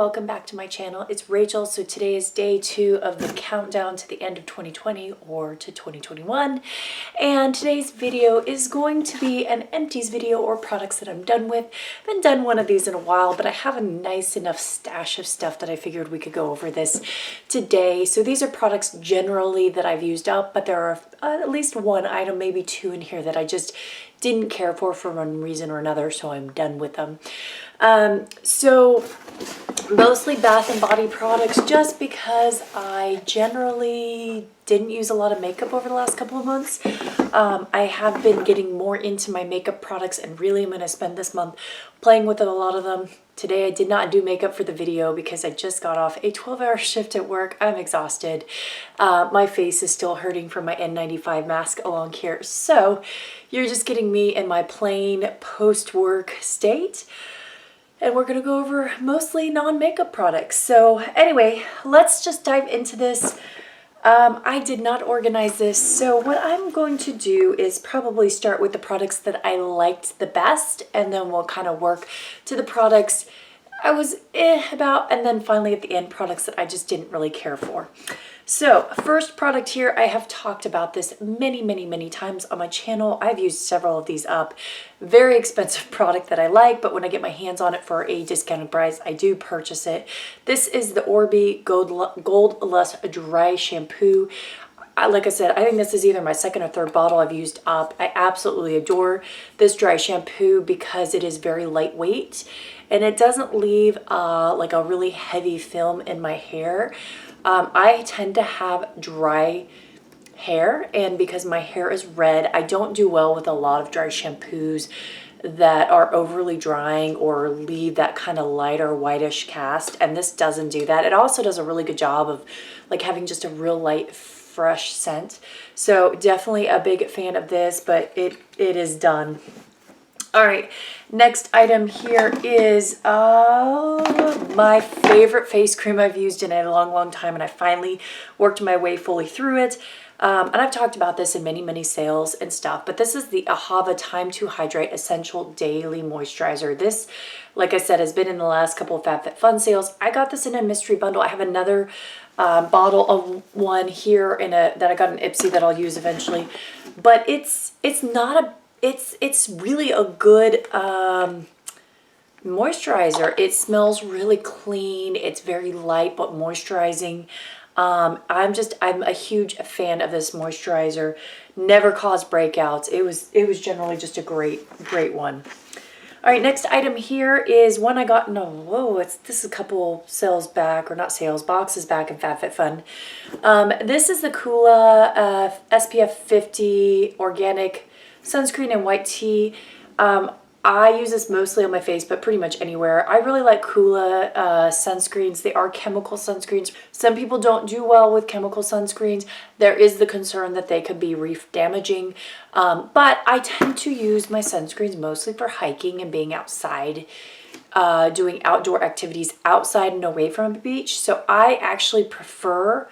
welcome back to my channel. It's Rachel. So today is day 2 of the countdown to the end of 2020 or to 2021. And today's video is going to be an empties video or products that I'm done with. I haven't done one of these in a while, but I have a nice enough stash of stuff that I figured we could go over this today. So these are products generally that I've used up, but there are at least one item, maybe two in here that I just didn't care for one reason or another, so I'm done with them. So mostly bath and body products, just because I generally didn't use a lot of makeup over the last couple of months. I have been getting more into my makeup products, and really I'm going to spend this month playing with a lot of them. Today I did not do makeup for the video because I just got off a 12-hour shift at work. I'm exhausted. My face is still hurting from my N95 mask along here. So you're just getting me in my plain post-work state. And we're going to go over mostly non-makeup products. So anyway, let's just dive into this. I did not organize this, so what I'm going to do is probably start with the products that I liked the best, and then we'll kind of work to the products I was about, and then finally at the end, products that I just didn't really care for. So first product here, I have talked about this many times on my channel. I've used several of these up. Very expensive product that I like, but when I get my hands on it for a discounted price, I do purchase it. This is the Orbi Gold Lust Dry Shampoo. Like I said, I think this is either my second or third bottle I've used up. I absolutely adore this dry shampoo because it is very lightweight and it doesn't leave like a really heavy film in my hair. I tend to have dry hair, and because my hair is red, I don't do well with a lot of dry shampoos that are overly drying or leave that kind of lighter whitish cast, and this doesn't do that. It also does a really good job of like having just a real light fresh scent. So definitely a big fan of this, but it is done. All right, next item here is my favorite face cream I've used in a long time, and I finally worked my way fully through it. And I've talked about this in many sales and stuff, but this is the Ahava Time to Hydrate Essential Daily Moisturizer. This, like I said, has been in the last couple of Fabfitfun sales. I got this in a mystery bundle. I have another bottle of one here in that I got an Ipsy that I'll use eventually, but it's really a good moisturizer. It smells really clean. It's very light but moisturizing. I'm a huge fan of this moisturizer. Never caused breakouts. It was generally just a great one. All right, next item here is one I got this is a couple sales back, or not sales, boxes back in Fabfitfun. This is the Kula SPF 50 organic sunscreen and white tea. I use this mostly on my face, but pretty much anywhere. I really like Kula sunscreens. They are chemical sunscreens. Some people don't do well with chemical sunscreens. There is the concern that they could be reef damaging, but I tend to use my sunscreens mostly for hiking and being outside, doing outdoor activities outside and away from a beach. So I actually prefer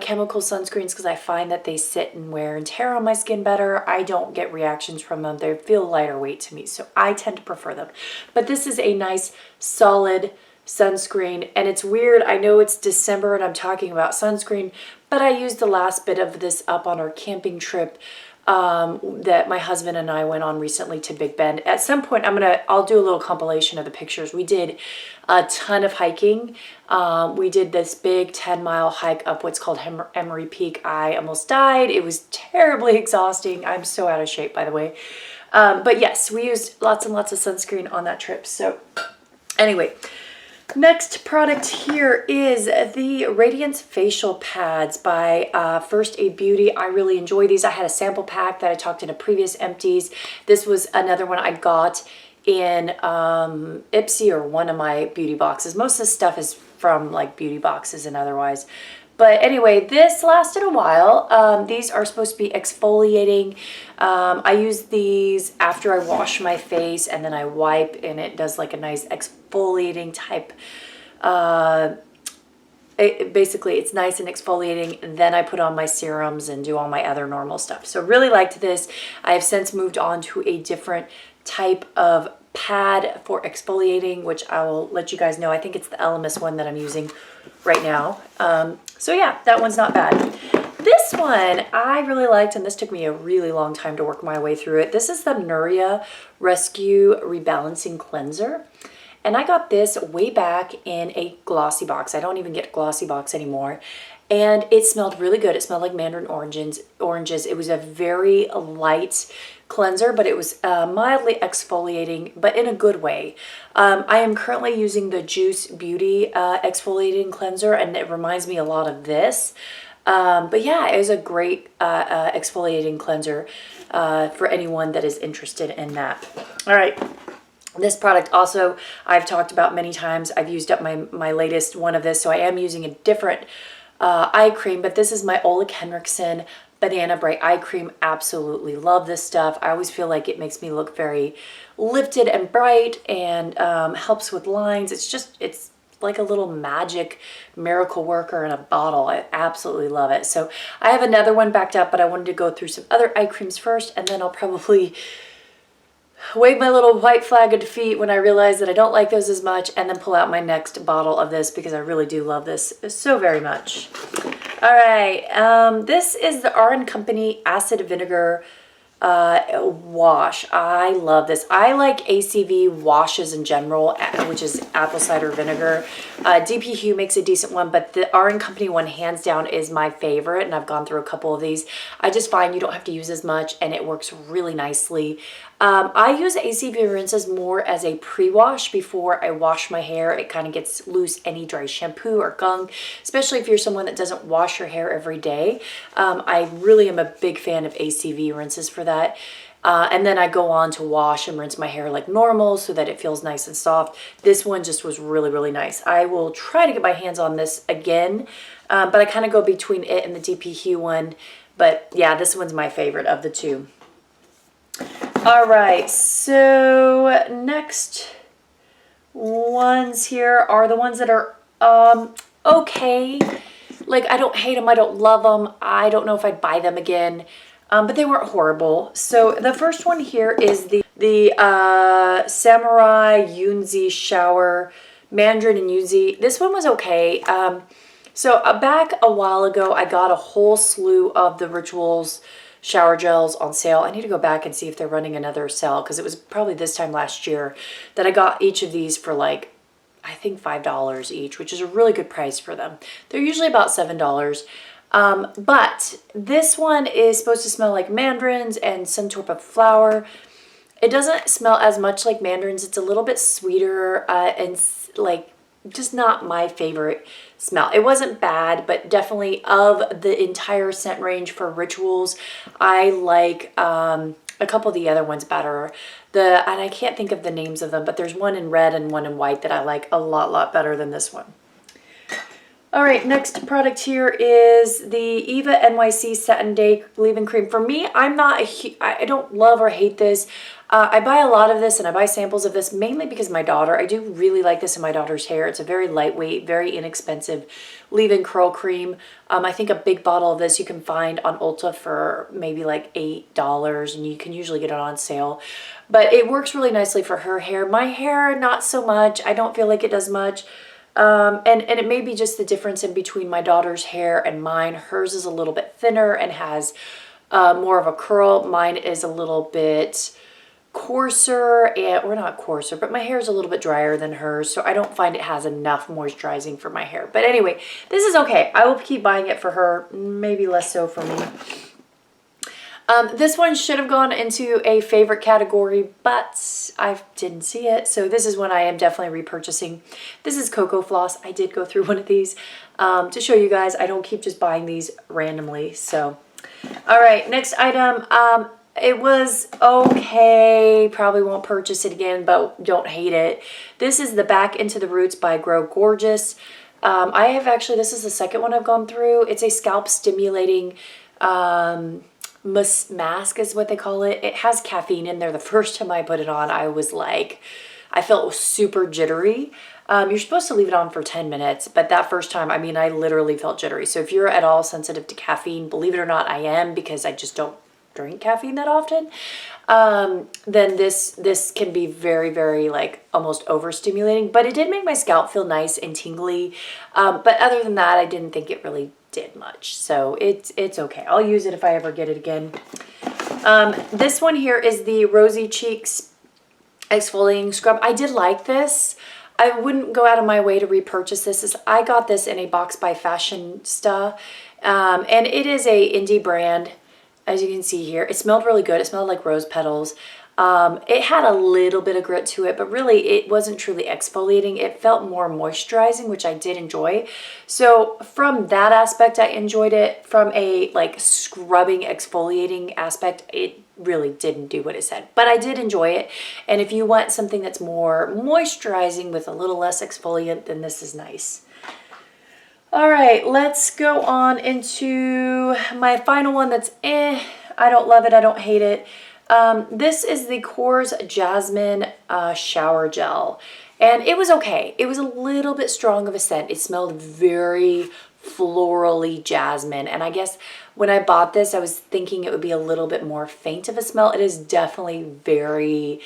chemical sunscreens because I find that they sit and wear and tear on my skin better. I don't get reactions from them. They feel lighter weight to me, so I tend to prefer them. But this is a nice solid sunscreen, and it's weird. I know it's December and I'm talking about sunscreen, but I used the last bit of this up on our camping trip that my husband and I went on recently to Big Bend. At some point I'll do a little compilation of the pictures. We did a ton of hiking. We did this big 10-mile hike up what's called Emery Peak. I almost died. It was terribly exhausting. I'm so out of shape, by the way. But yes, we used lots and lots of sunscreen on that trip. So anyway, next product here is the Radiance Facial Pads by First Aid Beauty. I really enjoy these. I had a sample pack that I talked in a previous empties. This was another one I got in Ipsy or one of my beauty boxes. Most of this stuff is from like beauty boxes and otherwise. But anyway, this lasted a while. These are supposed to be exfoliating. I use these after I wash my face, and then I wipe, and it does like a nice exfoliating type. Basically, it's nice and exfoliating. And then I put on my serums and do all my other normal stuff. So really liked this. I have since moved on to a different type of pad for exfoliating, which I will let you guys know. I think it's the LMS one that I'm using right now. So yeah, that one's not bad. This one I really liked, and this took me a really long time to work my way through it. This is the Nuria Rescue Rebalancing Cleanser. And I got this way back in a glossy box. I don't even get a glossy box anymore. And it smelled really good. It smelled like mandarin oranges. It was a very light cleanser, but it was mildly exfoliating, but in a good way. I am currently using the Juice Beauty exfoliating cleanser, and it reminds me a lot of this. But yeah, it was a great exfoliating cleanser for anyone that is interested in that. All right. This product also I've talked about many times. I've used up my latest one of this, so I am using a different eye cream, but this is my Ole Henriksen Banana Bright Eye Cream. Absolutely love this stuff. I always feel like it makes me look very lifted and bright, and helps with lines. It's like a little magic miracle worker in a bottle. I absolutely love it. So I have another one backed up, but I wanted to go through some other eye creams first, and then I'll probably wave my little white flag of defeat when I realize that I don't like those as much, and then pull out my next bottle of this because I really do love this so very much. All right, this is the R & Company Acid Vinegar wash. I love this. I like ACV washes in general, which is apple cider vinegar. DP Hue makes a decent one, but the R & Company one hands down is my favorite, and I've gone through a couple of these. I just find you don't have to use as much, and it works really nicely. I use ACV rinses more as a pre-wash before I wash my hair. It kind of gets loose any dry shampoo or gunk, especially if you're someone that doesn't wash your hair every day. I really am a big fan of ACV rinses for that. And then I go on to wash and rinse my hair like normal so that it feels nice and soft. This one just was really, really nice. I will try to get my hands on this again, but I kind of go between it and the DP Hue one. But yeah, this one's my favorite of the two. All right, so next ones here are the ones that are okay. Like, I don't hate them, I don't love them. I don't know if I'd buy them again, but they weren't horrible. So the first one here is the Samurai Yunzi Shower Mandarin and Yunzi. This one was okay. So back a while ago, I got a whole slew of the Rituals shower gels on sale. I need to go back and see if they're running another sale, because it was probably this time last year that I got each of these for like, I think $5 each, which is a really good price for them. They're usually about $7. But this one is supposed to smell like mandarins and some type of flower. It doesn't smell as much like mandarins. It's a little bit sweeter and like just not my favorite smell. It wasn't bad, but definitely of the entire scent range for Rituals, I like a couple of the other ones better. And I can't think of the names of them, but there's one in red and one in white that I like a lot better than this one. All right, next product here is the Eva NYC Satin Day Leave-In Cream. For me, I don't love or hate this. I buy a lot of this, and I buy samples of this mainly because my daughter, I do really like this in my daughter's hair. It's a very lightweight, very inexpensive leave-in curl cream. I think a big bottle of this you can find on Ulta for maybe like $8, and you can usually get it on sale. But it works really nicely for her hair. My hair, not so much. I don't feel like it does much. And it may be just the difference in between my daughter's hair and mine. Hers is a little bit thinner and has more of a curl. Mine is a little bit coarser, or not coarser, but my hair is a little bit drier than hers, so I don't find it has enough moisturizing for my hair. But anyway, this is okay. I will keep buying it for her, maybe less so for me. This one should have gone into a favorite category, but I didn't see it. So this is one I am definitely repurchasing. This is Cocoa Floss. I did go through one of these to show you guys. I don't keep just buying these randomly. So, all right, next item. It was okay. Probably won't purchase it again, but don't hate it. This is the Back Into the Roots by Grow Gorgeous. I have actually, this is the second one I've gone through. It's a scalp stimulating mask is what they call it. It has caffeine in there. The first time I put it on, I was like, I felt super jittery. You're supposed to leave it on for 10 minutes, but that first time, I mean, I literally felt jittery. So if you're at all sensitive to caffeine, believe it or not, I am, because I just don't drink caffeine that often, then this can be very, very like almost overstimulating. But it did make my scalp feel nice and tingly. But other than that, I didn't think it really did much. So it's okay. I'll use it if I ever get it again. This one here is the Rosy Cheeks exfoliating scrub. I did like this. I wouldn't go out of my way to repurchase this. I got this in a box by fashionsta, and it is a indie brand, as you can see here. It smelled really good. It smelled like rose petals. It had a little bit of grit to it, but really it wasn't truly exfoliating. It felt more moisturizing, which I did enjoy. So from that aspect, I enjoyed it. From a like scrubbing, exfoliating aspect, it really didn't do what it said, but I did enjoy it. And if you want something that's more moisturizing with a little less exfoliant, then this is nice. All right, let's go on into my final one that's I don't love it, I don't hate it. This is the Kors Jasmine shower gel, and it was okay. It was a little bit strong of a scent. It smelled very florally jasmine, and I guess when I bought this, I was thinking it would be a little bit more faint of a smell. It is definitely very,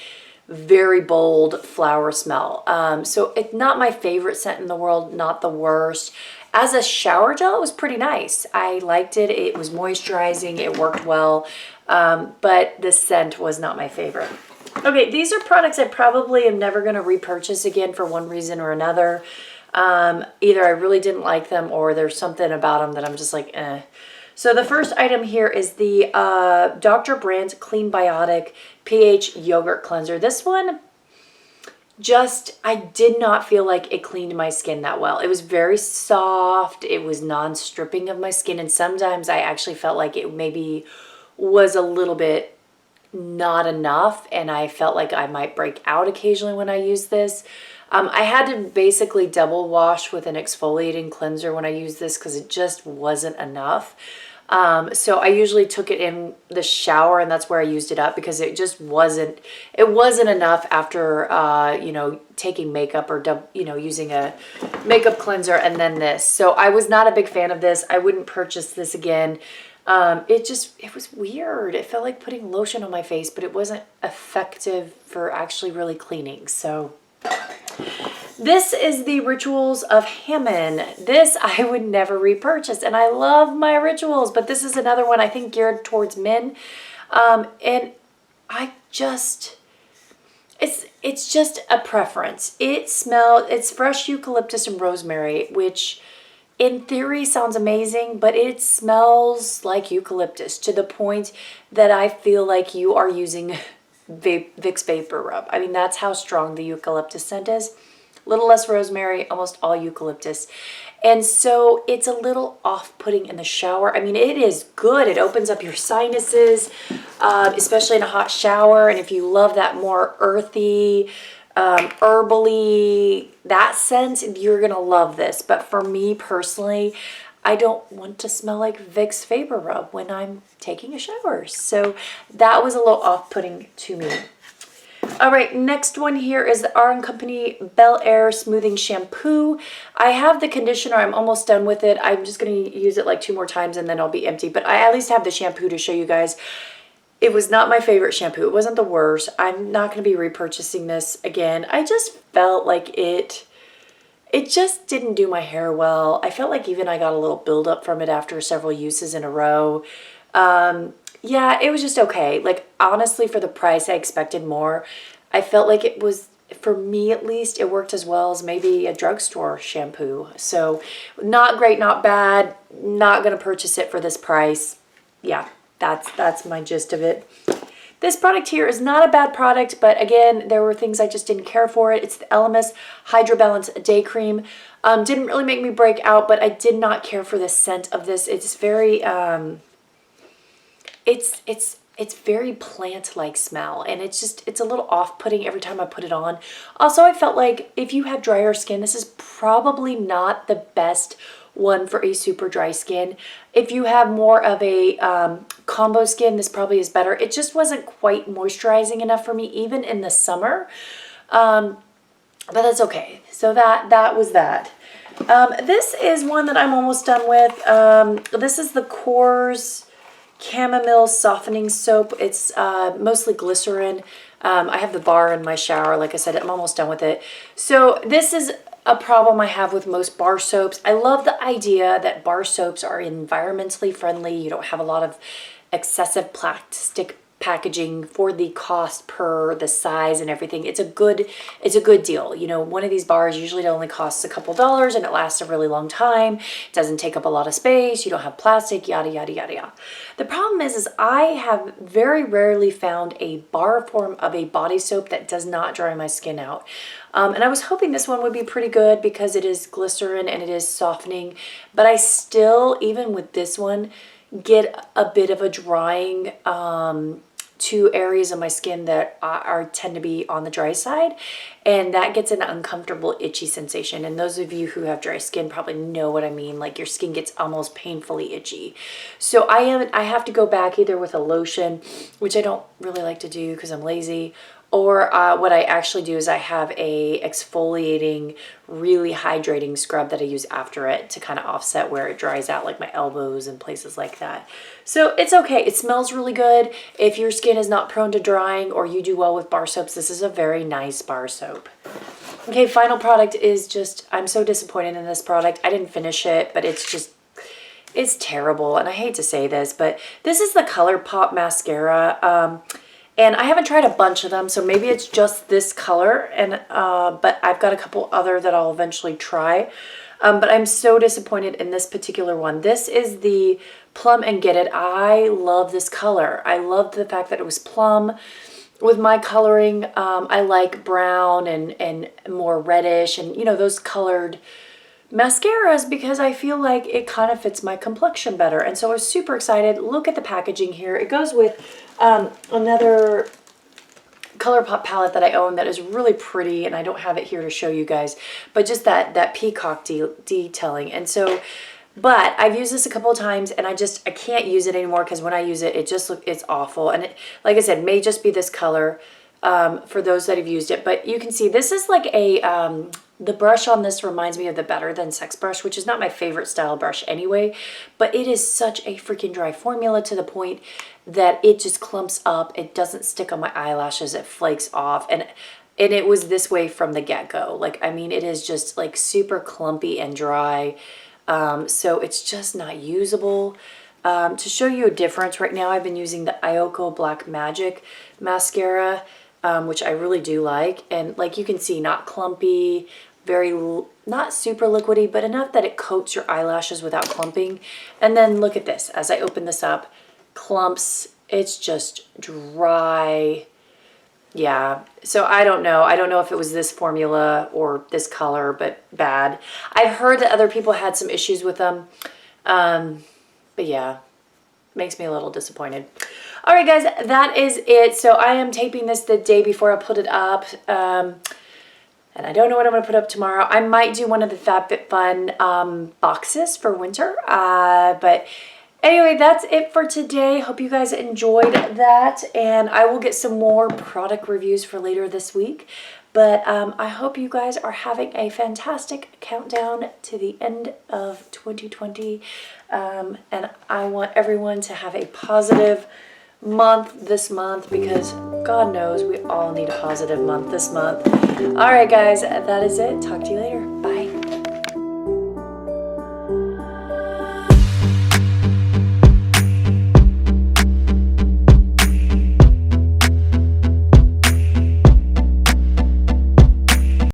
very bold flower smell. So it's not my favorite scent in the world, not the worst. As a shower gel, it was pretty nice. I liked it. It was moisturizing. It worked well, but the scent was not my favorite. Okay, these are products I probably am never going to repurchase again for one reason or another. Either I really didn't like them or there's something about them that I'm just like, eh. So the first item here is the Dr. Brandt Clean Biotic pH Yogurt Cleanser. This one, I did not feel like it cleaned my skin that well. It was very soft. It was non-stripping of my skin. And sometimes I actually felt like it maybe was a little bit not enough. And I felt like I might break out occasionally when I used this. I had to basically double wash with an exfoliating cleanser when I used this because it just wasn't enough. So I usually took it in the shower and that's where I used it up because it just wasn't enough after, you know, taking makeup or, you know, using a makeup cleanser and then this. So I was not a big fan of this. I wouldn't purchase this again. It was weird. It felt like putting lotion on my face, but it wasn't effective for actually really cleaning. So this is the Rituals of Hammond. This I would never repurchase, and I love my Rituals, but this is another one I think geared towards men. And I just, it's just a preference. It's fresh eucalyptus and rosemary, which in theory sounds amazing, but it smells like eucalyptus to the point that I feel like you are using Vicks Vapor Rub. I mean, that's how strong the eucalyptus scent is. A little less rosemary, almost all eucalyptus. And so it's a little off-putting in the shower. I mean, it is good. It opens up your sinuses, especially in a hot shower. And if you love that more earthy, herbally, that scent, you're going to love this. But for me personally, I don't want to smell like Vicks Vapor Rub when I'm taking a shower. So that was a little off-putting to me. All right, next one here is the R & Company Bel Air Smoothing Shampoo. I have the conditioner. I'm almost done with it. I'm just going to use it like 2 more times and then I'll be empty. But I at least have the shampoo to show you guys. It was not my favorite shampoo. It wasn't the worst. I'm not going to be repurchasing this again. I just felt like it just didn't do my hair well. I felt like even I got a little buildup from it after several uses in a row. Yeah, it was just okay. Like, honestly, for the price, I expected more. I felt like it was, for me at least, it worked as well as maybe a drugstore shampoo. So, not great, not bad. Not going to purchase it for this price. Yeah, that's my gist of it. This product here is not a bad product, but again, there were things I just didn't care for it. It's the Elemis Hydra Balance Day Cream. Didn't really make me break out, but I did not care for the scent of this. It's very, it's very plant-like smell, and it's a little off-putting every time I put it on. Also, I felt like if you have drier skin, this is probably not the best one for a super dry skin. If you have more of a combo skin, this probably is better. It just wasn't quite moisturizing enough for me, even in the summer. But that's okay. So that was that. This is one that I'm almost done with. This is the Kors chamomile softening soap. It's mostly glycerin. I have the bar in my shower. Like I said, I'm almost done with it. So this is a problem I have with most bar soaps. I love the idea that bar soaps are environmentally friendly. You don't have a lot of excessive plastic packaging for the cost per the size and everything. It's a good deal. You know, one of these bars usually only costs a couple dollars and it lasts a really long time. It doesn't take up a lot of space. You don't have plastic, yada, yada, yada, yada. The problem is I have very rarely found a bar form of a body soap that does not dry my skin out. And I was hoping this one would be pretty good because it is glycerin and it is softening, but I still, even with this one, get a bit of a drying to areas of my skin that tend to be on the dry side, and that gets an uncomfortable itchy sensation. And those of you who have dry skin probably know what I mean, like your skin gets almost painfully itchy. So I have to go back either with a lotion, which I don't really like to do because I'm lazy, or what I actually do is I have a exfoliating, really hydrating scrub that I use after it to kind of offset where it dries out, like my elbows and places like that. So it's okay. It smells really good. If your skin is not prone to drying or you do well with bar soaps, this is a very nice bar soap. Okay, final product is just, I'm so disappointed in this product. I didn't finish it, but it's terrible. And I hate to say this, but this is the ColourPop mascara. And I haven't tried a bunch of them, so maybe it's just this color, and but I've got a couple other that I'll eventually try. But I'm so disappointed in this particular one. This is the Plum and Get It. I love this color. I love the fact that it was plum. With my coloring, I like brown and more reddish and, you know, those colored mascaras because I feel like it kind of fits my complexion better. And so I was super excited. Look at the packaging here. It goes with another ColourPop palette that I own that is really pretty, and I don't have it here to show you guys, but just that peacock detailing. And so, but I've used this a couple of times and I can't use it anymore because when I use it, it's awful. And it, like I said, may just be this color for those that have used it, but you can see this is like a, the brush on this reminds me of the Better Than Sex brush, which is not my favorite style brush anyway, but it is such a freaking dry formula to the point that it just clumps up. It doesn't stick on my eyelashes. It flakes off. And it was this way from the get-go. Like, I mean, it is just like super clumpy and dry. So it's just not usable. To show you a difference, right now I've been using the Ioko Black Magic mascara, which I really do like. And like you can see, not clumpy, not super liquidy, but enough that it coats your eyelashes without clumping. And then look at this, as I open this up, clumps, it's just dry. Yeah, so I don't know if it was this formula or this color, but bad. I've heard that other people had some issues with them, but yeah, makes me a little disappointed. All right, guys, that is it. So I am taping this the day before I put it up. And I don't know what I'm going to put up tomorrow. I might do one of the Fabfitfun boxes for winter. But anyway, that's it for today. Hope you guys enjoyed that. And I will get some more product reviews for later this week. But I hope you guys are having a fantastic countdown to the end of 2020. And I want everyone to have a positive month this month, because God knows we all need a positive month this month. All right, guys, that is it. Talk to you later. Bye.